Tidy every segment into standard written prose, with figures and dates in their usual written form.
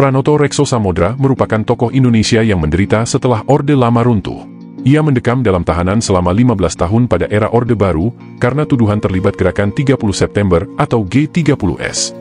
Pranoto Rekso Samodra merupakan tokoh Indonesia yang menderita setelah Orde Lama runtuh. Ia mendekam dalam tahanan selama 15 tahun pada era Orde Baru, karena tuduhan terlibat gerakan 30 September atau G30S.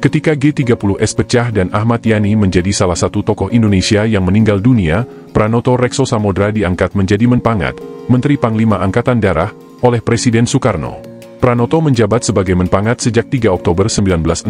Ketika G30S pecah dan Ahmad Yani menjadi salah satu tokoh Indonesia yang meninggal dunia, Pranoto Rekso Samodra diangkat menjadi Menpangat, Menteri Panglima Angkatan Darat, oleh Presiden Soekarno. Pranoto menjabat sebagai Menpangat sejak 3 Oktober 1965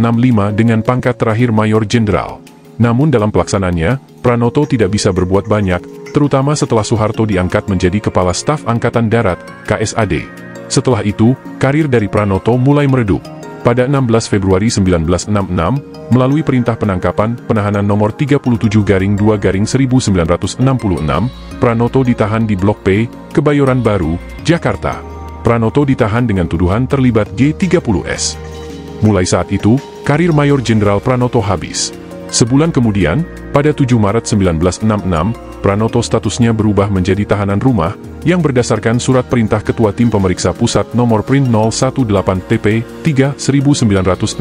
dengan pangkat terakhir Mayor Jenderal. Namun dalam pelaksanaannya, Pranoto tidak bisa berbuat banyak, terutama setelah Soeharto diangkat menjadi Kepala Staf Angkatan Darat, KSAD. Setelah itu, karir dari Pranoto mulai meredup. Pada 16 Februari 1966, melalui perintah penangkapan, penahanan nomor 37-2-1966, Pranoto ditahan di Blok P, Kebayoran Baru, Jakarta. Pranoto ditahan dengan tuduhan terlibat G30S. Mulai saat itu, karir Mayor Jenderal Pranoto habis. Sebulan kemudian, pada 7 Maret 1966, Pranoto statusnya berubah menjadi tahanan rumah, yang berdasarkan surat perintah Ketua Tim Pemeriksa Pusat nomor Print 018-TP-3-1966.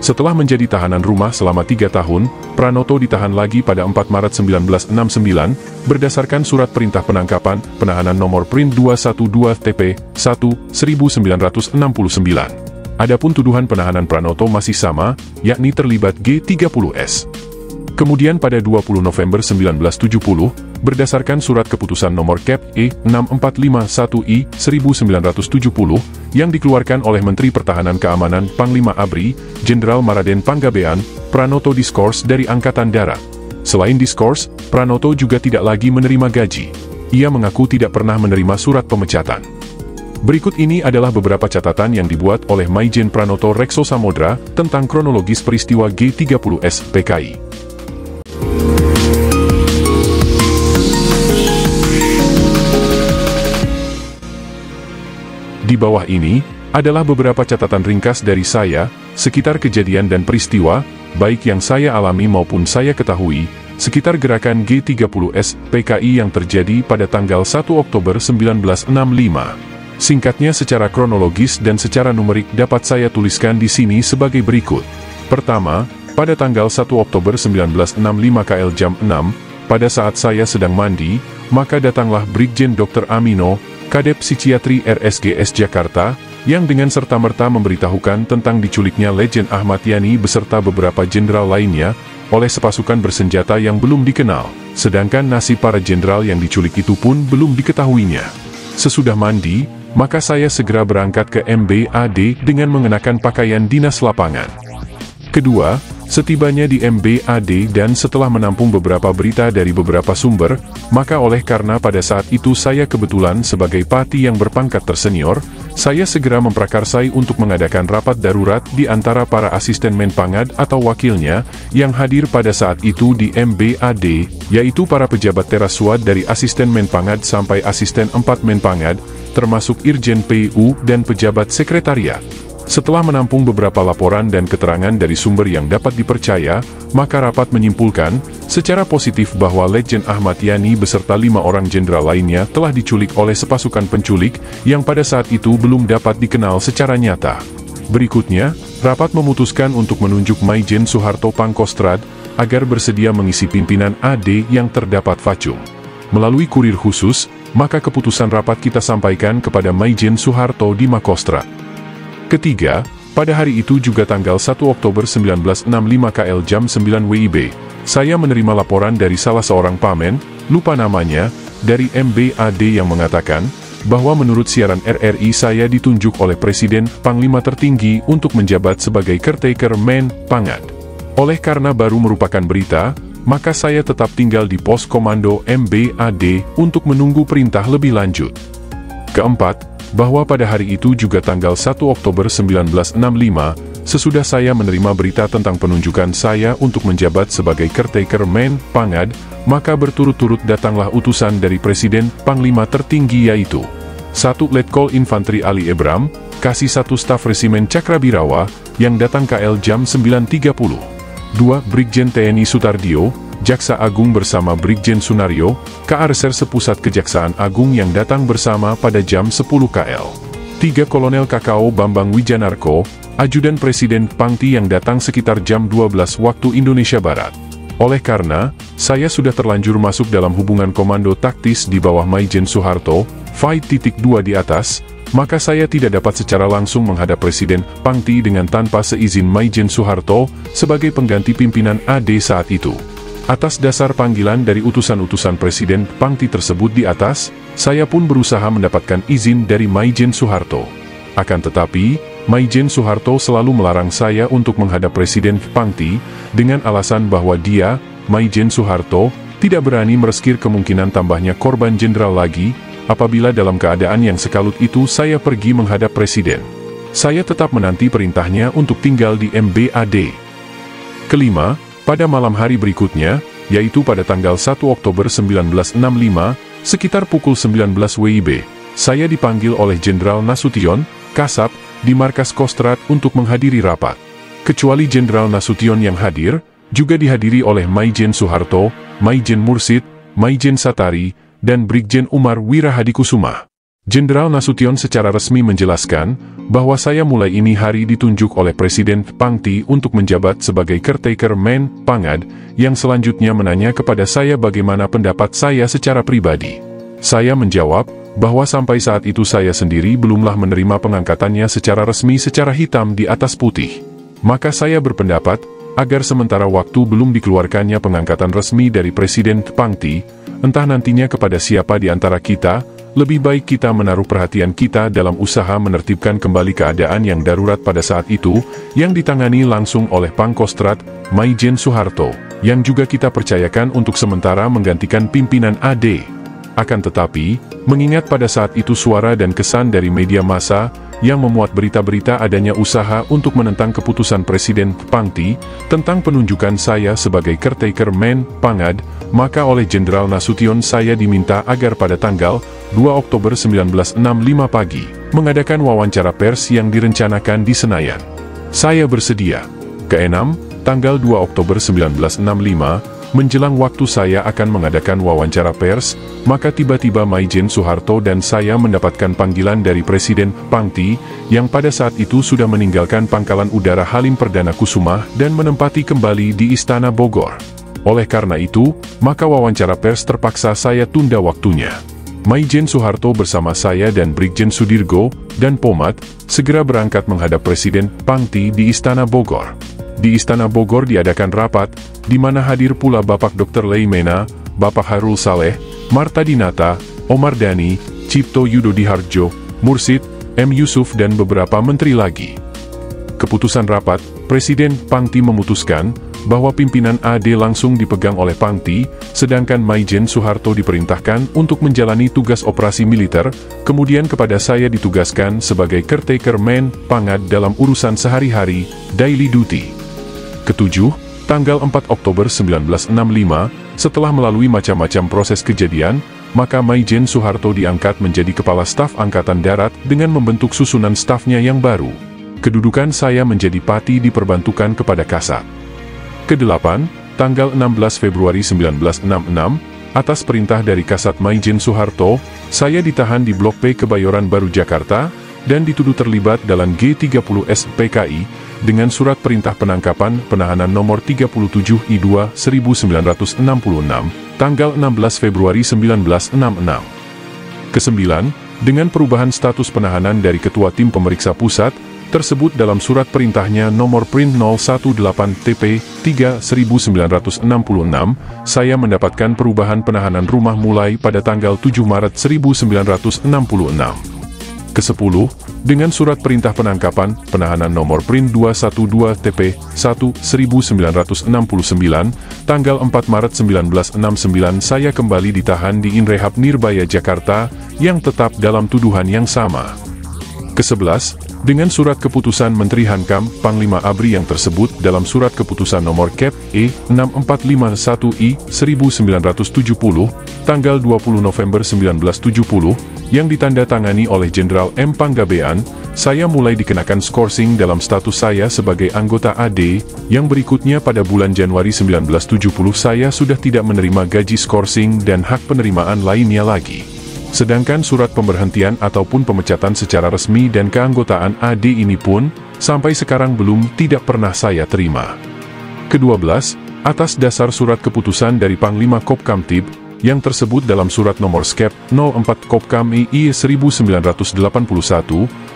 Setelah menjadi tahanan rumah selama 3 tahun, Pranoto ditahan lagi pada 4 Maret 1969, berdasarkan surat perintah penangkapan, penahanan nomor Print 212-TP-1-1969. Adapun tuduhan penahanan Pranoto masih sama, yakni terlibat G30S. Kemudian pada 20 November 1970, berdasarkan surat keputusan nomor Kep. E6451I 1970, yang dikeluarkan oleh Menteri Pertahanan Keamanan Panglima ABRI, Jenderal Maraden Panggabean, Pranoto diskors dari Angkatan Darat. Selain diskors, Pranoto juga tidak lagi menerima gaji. Ia mengaku tidak pernah menerima surat pemecatan. Berikut ini adalah beberapa catatan yang dibuat oleh Maijen Pranoto Rekso Samodra tentang kronologis peristiwa G30S PKI. Di bawah ini adalah beberapa catatan ringkas dari saya sekitar kejadian dan peristiwa, baik yang saya alami maupun saya ketahui, sekitar gerakan G30S PKI yang terjadi pada tanggal 1 Oktober 1965. Singkatnya secara kronologis dan secara numerik dapat saya tuliskan di sini sebagai berikut. Pertama, pada tanggal 1 Oktober 1965 KL jam 6, pada saat saya sedang mandi, maka datanglah Brigjen Dr. Amino, Kadep Psikiatri RSGS Jakarta, yang dengan serta-merta memberitahukan tentang diculiknya Legend Ahmad Yani beserta beberapa jenderal lainnya, oleh sepasukan bersenjata yang belum dikenal, sedangkan nasib para jenderal yang diculik itu pun belum diketahuinya. Sesudah mandi, maka saya segera berangkat ke MBAD dengan mengenakan pakaian dinas lapangan. Kedua, setibanya di MBAD dan setelah menampung beberapa berita dari beberapa sumber, maka oleh karena pada saat itu saya kebetulan sebagai pati yang berpangkat tersenior, saya segera memprakarsai untuk mengadakan rapat darurat di antara para asisten Menpangad atau wakilnya yang hadir pada saat itu di MBAD, yaitu para pejabat terasuat dari asisten Menpangad sampai asisten 4 Menpangad, termasuk Irjen PU dan pejabat sekretariat. Setelah menampung beberapa laporan dan keterangan dari sumber yang dapat dipercaya, maka rapat menyimpulkan secara positif bahwa Legend Ahmad Yani beserta 5 orang jenderal lainnya telah diculik oleh sepasukan penculik yang pada saat itu belum dapat dikenal secara nyata. Berikutnya, rapat memutuskan untuk menunjuk Maijen Soeharto Pangkostrad agar bersedia mengisi pimpinan AD yang terdapat vacum. Melalui kurir khusus, maka keputusan rapat kita sampaikan kepada Maijen Soeharto di Makostrad. Ketiga, pada hari itu juga tanggal 1 Oktober 1965 KL jam 9 WIB, saya menerima laporan dari salah seorang pamen, lupa namanya, dari MBAD yang mengatakan, bahwa menurut siaran RRI saya ditunjuk oleh Presiden Panglima tertinggi untuk menjabat sebagai caretaker Menpangad. Oleh karena baru merupakan berita, maka saya tetap tinggal di pos komando MBAD untuk menunggu perintah lebih lanjut. Keempat, bahwa pada hari itu juga tanggal 1 Oktober 1965, sesudah saya menerima berita tentang penunjukan saya untuk menjabat sebagai caretaker Menpangad, maka berturut-turut datanglah utusan dari Presiden Panglima tertinggi yaitu 1. Letkol Infanteri Ali Ebram, Kasih 1 Staf Resimen Cakrabirawa, yang datang KL jam 9.30. 2. Brigjen TNI Sutardio, Jaksa Agung bersama Brigjen Sunario, KA Reserse Pusat Kejaksaan Agung yang datang bersama pada jam 10 KL. 3. Kolonel KKO Bambang Wijanarko, ajudan Presiden Pangti yang datang sekitar jam 12 waktu Indonesia Barat. Oleh karena, saya sudah terlanjur masuk dalam hubungan komando taktis di bawah Maijen Soeharto, Fight 2 di atas, maka saya tidak dapat secara langsung menghadap Presiden Pangti dengan tanpa seizin Maijen Soeharto sebagai pengganti pimpinan AD saat itu. Atas dasar panggilan dari utusan-utusan Presiden Pangti tersebut di atas, saya pun berusaha mendapatkan izin dari Maijen Soeharto. Akan tetapi, Maijen Soeharto selalu melarang saya untuk menghadap Presiden Pangti dengan alasan bahwa dia, Maijen Soeharto, tidak berani mereskir kemungkinan tambahnya korban jenderal lagi apabila dalam keadaan yang sekalut itu saya pergi menghadap Presiden. Saya tetap menanti perintahnya untuk tinggal di MBAD. Kelima, pada malam hari berikutnya, yaitu pada tanggal 1 Oktober 1965, sekitar pukul 19 WIB, saya dipanggil oleh Jenderal Nasution, Kasab, di markas Kostrad untuk menghadiri rapat. Kecuali Jenderal Nasution yang hadir, juga dihadiri oleh Maijen Soeharto, Maijen Mursid, Maijen Satari, dan Brigjen Umar Wirahadikusuma. Jenderal Nasution secara resmi menjelaskan bahwa saya mulai ini hari ditunjuk oleh Presiden Pangti untuk menjabat sebagai caretaker Men Pangad, yang selanjutnya menanya kepada saya bagaimana pendapat saya secara pribadi. Saya menjawab bahwa sampai saat itu saya sendiri belumlah menerima pengangkatannya secara resmi secara hitam di atas putih. Maka saya berpendapat, agar sementara waktu belum dikeluarkannya pengangkatan resmi dari Presiden Pangti, entah nantinya kepada siapa di antara kita, lebih baik kita menaruh perhatian kita dalam usaha menertibkan kembali keadaan yang darurat pada saat itu, yang ditangani langsung oleh Pangkostrat, Maijen Soeharto, yang juga kita percayakan untuk sementara menggantikan pimpinan AD. Akan tetapi, mengingat pada saat itu suara dan kesan dari media massa, yang memuat berita-berita adanya usaha untuk menentang keputusan Presiden Pangti tentang penunjukan saya sebagai caretaker Men Pangad, maka oleh Jenderal Nasution saya diminta agar pada tanggal 2 Oktober 1965 pagi, mengadakan wawancara pers yang direncanakan di Senayan. Saya bersedia. Keenam, tanggal 2 Oktober 1965, menjelang waktu saya akan mengadakan wawancara pers, maka tiba-tiba Maijen Soeharto dan saya mendapatkan panggilan dari Presiden Pangti, yang pada saat itu sudah meninggalkan Pangkalan Udara Halim Perdana Kusuma dan menempati kembali di Istana Bogor. Oleh karena itu, maka wawancara pers terpaksa saya tunda waktunya. Maijen Soeharto bersama saya dan Brigjen Sudirgo dan Pomat segera berangkat menghadap Presiden Pangti di Istana Bogor. Di Istana Bogor diadakan rapat, di mana hadir pula Bapak Dr. Leimena, Bapak Hairul Saleh, Marta Dinata, Omar Dhani, Cipto Yudodiharjo, Mursid, M. Yusuf dan beberapa menteri lagi. Keputusan rapat, Presiden Pangti memutuskan bahwa pimpinan AD langsung dipegang oleh Pangti, sedangkan Maijen Soeharto diperintahkan untuk menjalani tugas operasi militer, kemudian kepada saya ditugaskan sebagai caretaker Men Pangad dalam urusan sehari-hari, daily duty. Ketujuh, tanggal 4 Oktober 1965, setelah melalui macam-macam proses kejadian, maka Maijen Soeharto diangkat menjadi Kepala Staf Angkatan Darat dengan membentuk susunan stafnya yang baru. Kedudukan saya menjadi Pati diperbantukan kepada Kasat. Kedelapan, tanggal 16 Februari 1966, atas perintah dari Kasat Maijen Soeharto, saya ditahan di Blok P Kebayoran Baru Jakarta, dan dituduh terlibat dalam G30S PKI, dengan surat perintah penangkapan penahanan nomor 37 I2 1966, tanggal 16 Februari 1966. Kesembilan, dengan perubahan status penahanan dari Ketua Tim Pemeriksa Pusat, tersebut dalam surat perintahnya nomor print 018 TP 3 1966, saya mendapatkan perubahan penahanan rumah mulai pada tanggal 7 Maret 1966. Ke-10, dengan surat perintah penangkapan, penahanan nomor print 212 TP 1 1969, tanggal 4 Maret 1969 saya kembali ditahan di Inrehab Nirbaya Jakarta, yang tetap dalam tuduhan yang sama. Ke-11, dengan surat keputusan Menteri Hankam, Panglima ABRI yang tersebut dalam surat keputusan nomor Kep E 6451I 1970, tanggal 20 November 1970, yang ditandatangani oleh Jenderal M. Panggabean, saya mulai dikenakan skorsing dalam status saya sebagai anggota AD, yang berikutnya pada bulan Januari 1970 saya sudah tidak menerima gaji skorsing dan hak penerimaan lainnya lagi. Sedangkan surat pemberhentian ataupun pemecatan secara resmi dan keanggotaan AD ini pun, sampai sekarang belum tidak pernah saya terima. Ke-12, atas dasar surat keputusan dari Panglima Kopkamtib, yang tersebut dalam surat nomor Skep 04 Kopkam II 1981,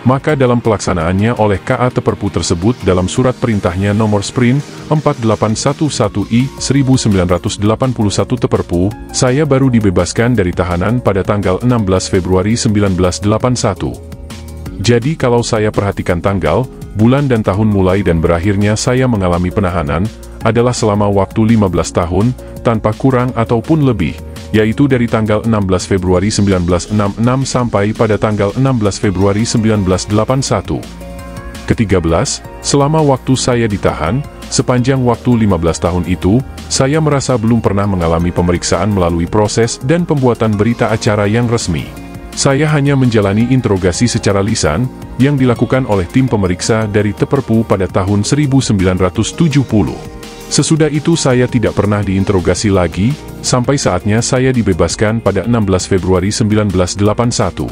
maka dalam pelaksanaannya oleh KA Teperpu tersebut dalam surat perintahnya nomor Sprint 4811 I 1981 Teperpu, saya baru dibebaskan dari tahanan pada tanggal 16 Februari 1981. Jadi kalau saya perhatikan tanggal, bulan dan tahun mulai dan berakhirnya saya mengalami penahanan, adalah selama waktu 15 tahun, tanpa kurang ataupun lebih, yaitu dari tanggal 16 Februari 1966 sampai pada tanggal 16 Februari 1981. Ke-13, selama waktu saya ditahan, sepanjang waktu 15 tahun itu, saya merasa belum pernah mengalami pemeriksaan melalui proses dan pembuatan berita acara yang resmi. Saya hanya menjalani interogasi secara lisan, yang dilakukan oleh tim pemeriksa dari Teperpu pada tahun 1970. Sesudah itu saya tidak pernah diinterogasi lagi, sampai saatnya saya dibebaskan pada 16 Februari 1981.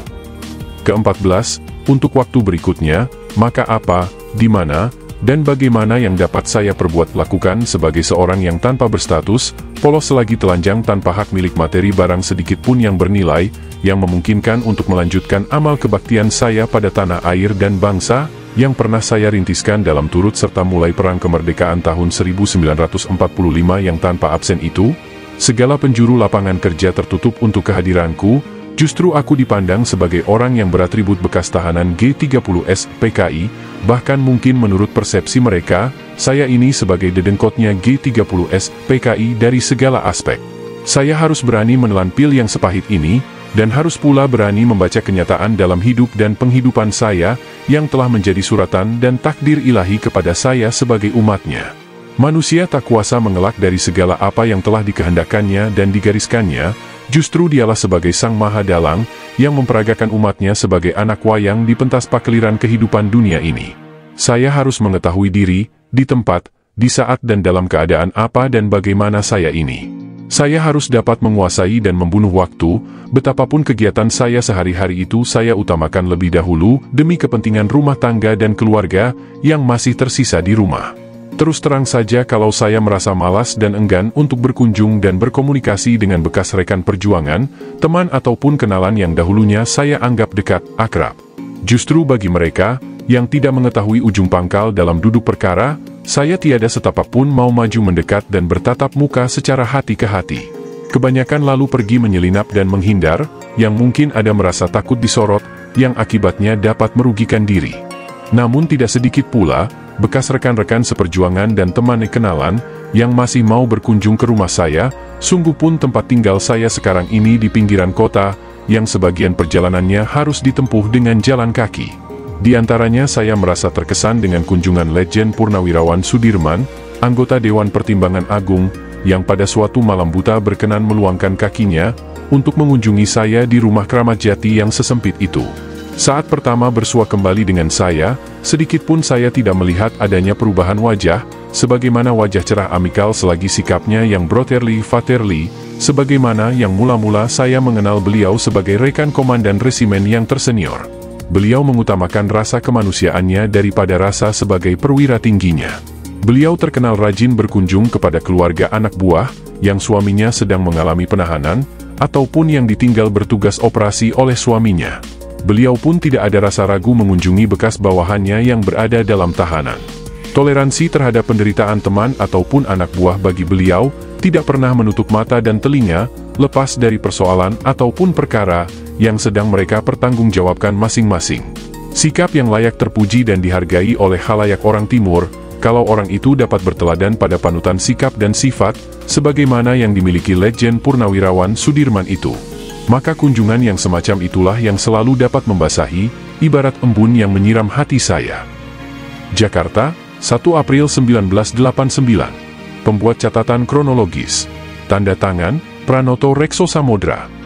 Ke-14, untuk waktu berikutnya, maka apa, di mana, dan bagaimana yang dapat saya perbuat lakukan sebagai seorang yang tanpa berstatus, polos selagi telanjang tanpa hak milik materi barang sedikit pun yang bernilai, yang memungkinkan untuk melanjutkan amal kebaktian saya pada tanah air dan bangsa, yang pernah saya rintiskan dalam turut serta mulai perang kemerdekaan tahun 1945 yang tanpa absen itu, segala penjuru lapangan kerja tertutup untuk kehadiranku, justru aku dipandang sebagai orang yang beratribut bekas tahanan G30S PKI, bahkan mungkin menurut persepsi mereka, saya ini sebagai dedengkotnya G30S PKI dari segala aspek. Saya harus berani menelan pil yang sepahit ini, dan harus pula berani membaca kenyataan dalam hidup dan penghidupan saya, yang telah menjadi suratan dan takdir ilahi kepada saya sebagai umatnya. Manusia tak kuasa mengelak dari segala apa yang telah dikehendakannya dan digariskannya, justru dialah sebagai Sang Maha Dalang, yang memperagakan umatnya sebagai anak wayang di pentas pakliran kehidupan dunia ini. Saya harus mengetahui diri, di tempat, di saat dan dalam keadaan apa dan bagaimana saya ini. Saya harus dapat menguasai dan membunuh waktu, betapapun kegiatan saya sehari-hari itu saya utamakan lebih dahulu demi kepentingan rumah tangga dan keluarga yang masih tersisa di rumah. Terus terang saja kalau saya merasa malas dan enggan untuk berkunjung dan berkomunikasi dengan bekas rekan perjuangan, teman ataupun kenalan yang dahulunya saya anggap dekat, akrab. Justru bagi mereka yang tidak mengetahui ujung pangkal dalam duduk perkara, saya tiada setapak pun mau maju mendekat dan bertatap muka secara hati ke hati. Kebanyakan lalu pergi menyelinap dan menghindar, yang mungkin ada merasa takut disorot, yang akibatnya dapat merugikan diri. Namun tidak sedikit pula, bekas rekan-rekan seperjuangan dan teman kenalan, yang masih mau berkunjung ke rumah saya, sungguh pun tempat tinggal saya sekarang ini di pinggiran kota, yang sebagian perjalanannya harus ditempuh dengan jalan kaki. Di antaranya saya merasa terkesan dengan kunjungan Letjen Purnawirawan Sudirman, anggota Dewan Pertimbangan Agung, yang pada suatu malam buta berkenan meluangkan kakinya, untuk mengunjungi saya di rumah Kramat Jati yang sesempit itu. Saat pertama bersua kembali dengan saya, sedikit pun saya tidak melihat adanya perubahan wajah, sebagaimana wajah cerah amikal selagi sikapnya yang brotherly fatherly, sebagaimana yang mula-mula saya mengenal beliau sebagai rekan komandan resimen yang tersenior. Beliau mengutamakan rasa kemanusiaannya daripada rasa sebagai perwira tingginya. Beliau terkenal rajin berkunjung kepada keluarga anak buah, yang suaminya sedang mengalami penahanan, ataupun yang ditinggal bertugas operasi oleh suaminya. Beliau pun tidak ada rasa ragu mengunjungi bekas bawahannya yang berada dalam tahanan. Toleransi terhadap penderitaan teman ataupun anak buah bagi beliau, tidak pernah menutup mata dan telinga, lepas dari persoalan ataupun perkara, yang sedang mereka pertanggungjawabkan masing-masing. Sikap yang layak terpuji dan dihargai oleh khalayak orang Timur, kalau orang itu dapat berteladan pada panutan sikap dan sifat, sebagaimana yang dimiliki Letjen Purnawirawan Sudirman itu. Maka kunjungan yang semacam itulah yang selalu dapat membasahi, ibarat embun yang menyiram hati saya. Jakarta, 1 April 1989. Pembuat catatan kronologis. Tanda tangan, Pranoto Rekso Samodra.